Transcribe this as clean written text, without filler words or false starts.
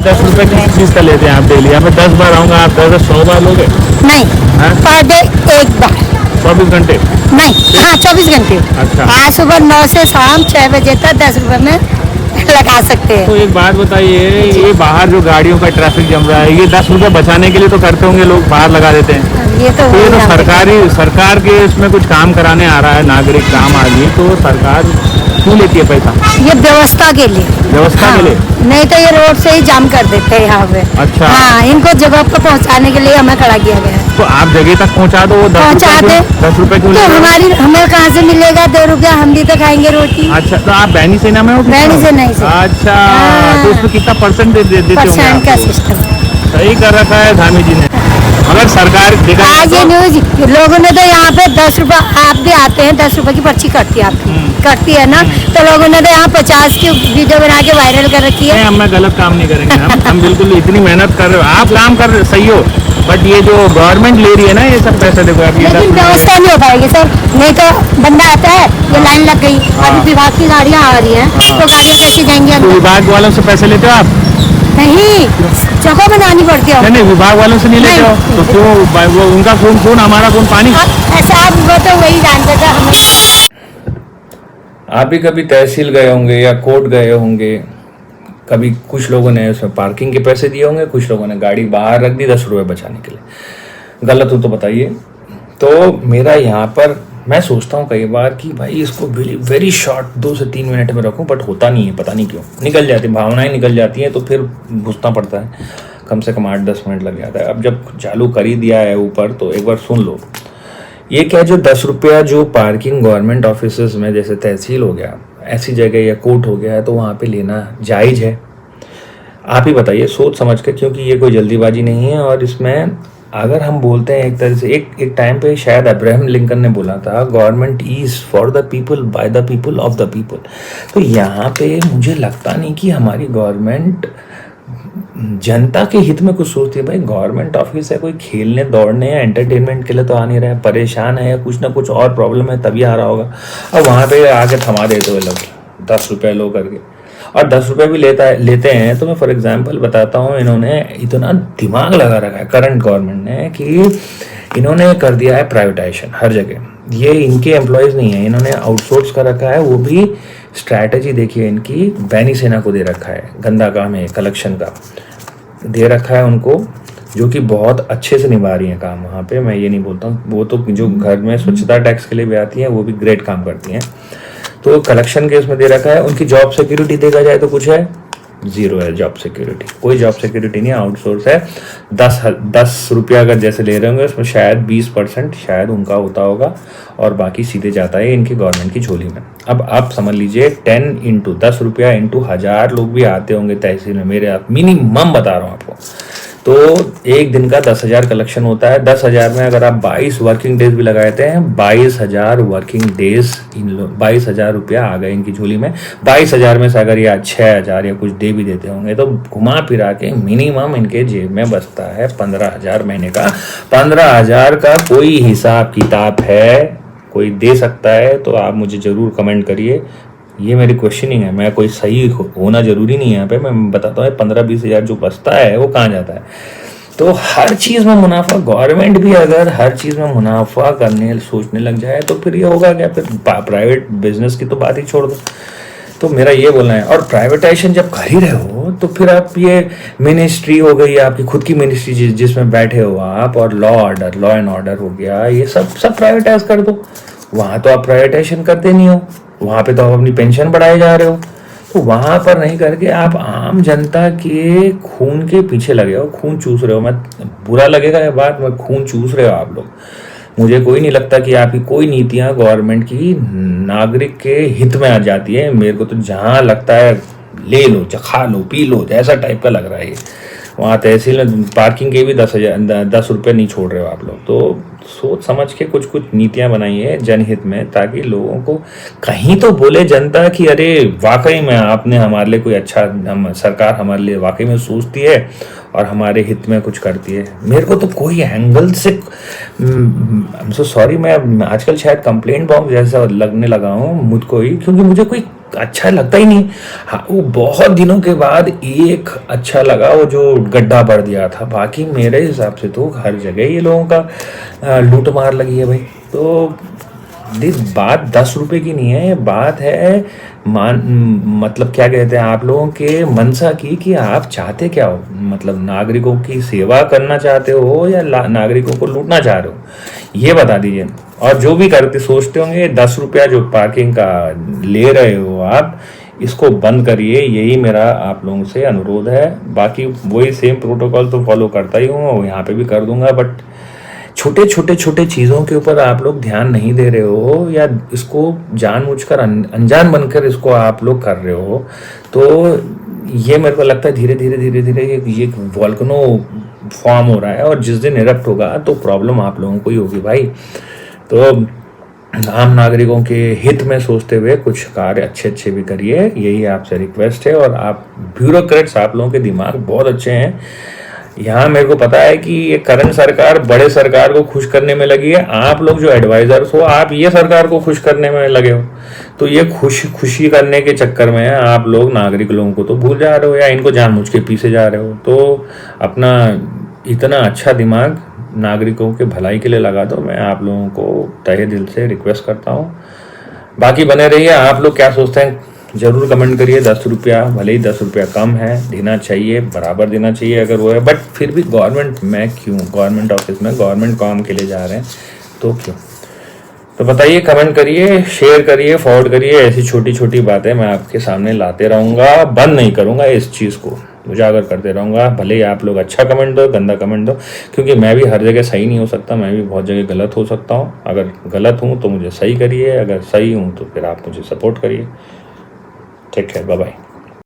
10 रुपए की चीज का लेते हैं आप डेली? यहाँ पे 10 बार आऊंगा, आप 10-100 बार लोगे? नहीं, पर डे एक बार। 24 घंटे? नहीं, हाँ 24 घंटे। अच्छा। हाँ, सुबह 9 से शाम 6 बजे तक 10 रुपए में लगा सकते हैं। तो एक बात बताइए, ये बाहर जो गाड़ियों का ट्रैफिक जम रहा है, ये 10 रुपए बचाने के लिए तो करते होंगे लोग, बाहर लगा देते हैं। ये तो तो ये तो सरकार के इसमें कुछ काम कराने आ रहा है नागरिक, काम आदमी, तो सरकार क्यों लेती है पैसा? ये व्यवस्था के लिए। व्यवस्था के लिए? नहीं तो ये रोड से ही जाम कर देते हैं यहाँ पे। अच्छा। हाँ, इनको जगह पर पहुँचाने के लिए हमें खड़ा किया गया है। तो आप जगह तक पहुंचा दो, वो 10 रुपए क्यों? तो हमें कहाँ से मिलेगा 2 रुपया? हम भी तो खाएंगे रोटी। अच्छा, तो आप बैनी सेना में हो? बैनी सेना से। अच्छा। हाँ। तो उसमें कितना परसेंट देते होंगे? परसेंट का आपको? सिस्टम सही कर रखा है धामी जी ने। अगर सरकार देखा आज ये न्यूज लोगों ने तो यहाँ पे 10 रुपए, आप भी आते हैं 10 रुपए की पर्ची कटती है आपकी, कटती है ना, तो लोगों ने तो यहाँ 50 की वीडियो बना के वायरल कर रखी है। हम गलत काम नहीं करेंगे, हम बिल्कुल इतनी मेहनत कर रहे हो, आप काम कर रहे सही हो, बट ये जो गवर्नमेंट ले रही है ना ये सब पैसे, देखो आप, लेकिन व्यवस्था नहीं हो पाएगी सर, नहीं तो बंदा आता है, ये लाइन लग गई, अभी विभाग की गाड़ियाँ आ रही हैं, तो गाड़ियाँ कैसे जाएंगी तो अंदर? विभाग वालों से पैसे लेते हो आप? नहीं, जगह बनानी पड़ती है। नहीं, विभाग वालों से नहीं लेते हो तो क्यों? वो उनका खून हमारा खून पानी। ऐसा आप वो तो वही जानते थे हमें। आप भी कभी तहसील गए होंगे या कोर्ट गए होंगे, कभी कुछ लोगों ने उसमें पार्किंग के पैसे दिए होंगे, कुछ लोगों ने गाड़ी बाहर रख दी 10 रुपये बचाने के लिए। गलत हो तो बताइए। तो मेरा यहाँ पर मैं सोचता हूँ कई बार कि भाई इसको वेरी शॉर्ट 2 से 3 मिनट में रखूँ, बट होता नहीं है, पता नहीं क्यों निकल जाती, भावनाएं निकल जाती हैं, तो फिर घुसना पड़ता है, कम से कम 8-10 मिनट लग जाता है। अब जब चालू कर ही दिया है ऊपर, तो एक बार सुन लो। ये क्या, जो 10 रुपया जो पार्किंग गवर्नमेंट ऑफिस में, जैसे तहसील हो गया, ऐसी जगह या कोर्ट हो गया है, तो वहाँ पे लेना जायज़ है? आप ही बताइए सोच समझ के, क्योंकि ये कोई जल्दीबाजी नहीं है। और इसमें अगर हम बोलते हैं एक तरह से, एक टाइम पे शायद अब्राहम लिंकन ने बोला था, government is for the people, by the people, of the people. तो यहाँ पे मुझे लगता नहीं कि हमारी गवर्नमेंट जनता के हित में कुछ सोचती है। भाई गवर्नमेंट ऑफिस है, कोई खेलने दौड़ने या एंटरटेनमेंट के लिए तो आ नहीं रहा है, परेशान है या कुछ ना कुछ और प्रॉब्लम है तभी आ रहा होगा। अब वहाँ पे आके थमा देते हुए लोग 10 रुपये लो करके, और 10 रुपये भी लेते हैं। तो मैं फॉर एग्जांपल बताता हूँ, इन्होंने इतना दिमाग लगा रखा है करंट गवर्नमेंट ने कि इन्होंने कर दिया है प्राइवेटाइजेशन हर जगह। ये इनके एम्प्लॉयज़ नहीं है, इन्होंने आउटसोर्स कर रखा है, वो भी स्ट्रैटेजी देखिए इनकी, बैनी सेना को दे रखा है, गंदा काम है कलेक्शन का, दे रखा है उनको, जो कि बहुत अच्छे से निभा रही हैं काम वहाँ पे। मैं ये नहीं बोलता हूँ, वो तो जो घर में स्वच्छता टैक्स के लिए भी आती हैं वो भी ग्रेट काम करती हैं। तो कलेक्शन के उसमें दे रखा है। उनकी जॉब सिक्योरिटी देखा जाए तो कुछ है, जीरो है जॉब सिक्योरिटी, कोई जॉब सिक्योरिटी नहीं है, आउटसोर्स है। 10 रुपया अगर जैसे ले रहे होंगे उसमें शायद 20% शायद उनका होता होगा, और बाकी सीधे जाता है इनकी गवर्नमेंट की झोली में। अब आप समझ लीजिए 10 रुपया इंटू 1000 लोग भी आते होंगे तहसील में, मेरे आप मिनिमम बता रहा हूँ आपको, तो एक दिन का 10,000 कलेक्शन होता है। 10,000 में अगर आप 22 वर्किंग डेज भी लगाते हैं, 22,000 वर्किंग डेज, 22,000 रुपया आ गए इनकी झोली में। 22,000 में से अगर या 6,000 या कुछ दे भी देते होंगे, तो घुमा फिरा के मिनिमम इनके जेब में बचता है 15,000 महीने का। 15,000 का कोई हिसाब किताब है, कोई दे सकता है तो आप मुझे ज़रूर कमेंट करिए। ये मेरी क्वेश्चनिंग है, मैं कोई सही होना जरूरी नहीं है यहाँ पे, मैं बताता हूँ 15-20 हज़ार जो बचता है वो कहाँ जाता है। तो हर चीज़ में मुनाफा, गवर्नमेंट भी अगर हर चीज़ में मुनाफा करने सोचने लग जाए तो फिर ये होगा क्या, फिर प्राइवेट बिजनेस की तो बात ही छोड़ दो। तो मेरा ये बोलना है। और प्राइवेटाइजेशन जब कर ही रहे हो तो फिर आप ये मिनिस्ट्री हो गई, आपकी खुद की मिनिस्ट्री जिसमें बैठे हो आप, और लॉ एंड ऑर्डर हो गया, ये सब प्राइवेटाइज कर दो। वहाँ तो आप प्राइवेटाइजेशन करते नहीं हो, वहाँ पे तो आप अपनी पेंशन बढ़ाए जा रहे हो। तो वहाँ पर नहीं करके आप आम जनता के खून के पीछे लगे हो, खून चूस रहे हो। मैं बुरा लगेगा ये बात, मैं खून चूस रहे हो आप लोग। मुझे कोई नहीं लगता कि आपकी कोई नीतियाँ गवर्नमेंट की नागरिक के हित में आ जाती है। मेरे को तो जहाँ लगता है ले लो, खा लो, पी लो, ऐसा टाइप का लग रहा है ये। वहाँ तहसील में पार्किंग के भी 10 रुपये नहीं छोड़ रहे हो आप लोग। तो सोच समझ के कुछ नीतियाँ बनाइए जनहित में, ताकि लोगों को कहीं तो बोले जनता कि अरे वाकई में आपने हमारे लिए कोई अच्छा, सरकार हमारे लिए वाकई में सोचती है और हमारे हित में कुछ करती है। मेरे को तो कोई एंगल से आई एम सो सॉरी, मैं आजकल शायद कंप्लेंट बॉक्स जैसा लगने लगा हूँ मुझको ही, क्योंकि मुझे कोई अच्छा लगता ही नहीं। हाँ, वो बहुत दिनों के बाद एक अच्छा लगा, वो जो गड्ढा भर दिया था। बाकी मेरे हिसाब से तो हर जगह ये लोगों का लूट मार लगी है भाई। तो बात 10 रुपए की नहीं है, बात है मतलब क्या कहते हैं आप लोगों के मनसा की, कि आप चाहते क्या हो। मतलब नागरिकों की सेवा करना चाहते हो या नागरिकों को लूटना चाह रहे हो, ये बता दीजिए। और जो भी करते सोचते होंगे 10 रुपया जो पार्किंग का ले रहे हो आप, इसको बंद करिए, यही मेरा आप लोगों से अनुरोध है। बाकी वही सेम प्रोटोकॉल तो फॉलो करता ही हूँ, यहाँ पे भी कर दूंगा, बट छोटे चीज़ों के ऊपर आप लोग ध्यान नहीं दे रहे हो, या इसको जानबूझकर अनजान बनकर इसको आप लोग कर रहे हो। तो ये मेरे को लगता है धीरे धीरे ये वॉल्केनो फॉर्म हो रहा है, और जिस दिन इरप्ट होगा तो प्रॉब्लम आप लोगों को ही होगी भाई। तो आम नागरिकों के हित में सोचते हुए कुछ कार्य अच्छे भी करिए, यही आपसे रिक्वेस्ट है। और आप ब्यूरोक्रेट्स, आप लोगों के दिमाग बहुत अच्छे हैं। यहाँ मेरे को पता है कि ये करंट सरकार बड़े सरकार को खुश करने में लगी है, आप लोग जो एडवाइजर्स हो आप ये सरकार को खुश करने में लगे हो। तो ये खुशी करने के चक्कर में आप लोग नागरिक लोगों को तो भूल जा रहे हो, या इनको जानबूझ के पीछे जा रहे हो। तो अपना इतना अच्छा दिमाग नागरिकों के भलाई के लिए लगा दो, मैं आप लोगों को तहे दिल से रिक्वेस्ट करता हूँ। बाकी बने रहिए, आप लोग क्या सोचते हैं जरूर कमेंट करिए। 10 रुपया भले ही 10 रुपया कम है, देना चाहिए, बराबर देना चाहिए अगर वो है, बट फिर भी गवर्नमेंट में क्यों, गवर्नमेंट ऑफिस में गवर्नमेंट काम के लिए जा रहे हैं तो क्यों। तो बताइए, कमेंट करिए, शेयर करिए, फॉरवर्ड करिए। ऐसी छोटी बातें मैं आपके सामने लाते रहूँगा, बंद नहीं करूँगा इस चीज़ को, उजागर करते रहूँगा। भले ही आप लोग अच्छा कमेंट दो, गंदा कमेंट दो, क्योंकि मैं भी हर जगह सही नहीं हो सकता, मैं भी बहुत जगह गलत हो सकता हूँ। अगर गलत हूँ तो मुझे सही करिए, अगर सही हूँ तो फिर आप मुझे सपोर्ट करिए। Take care, bye bye.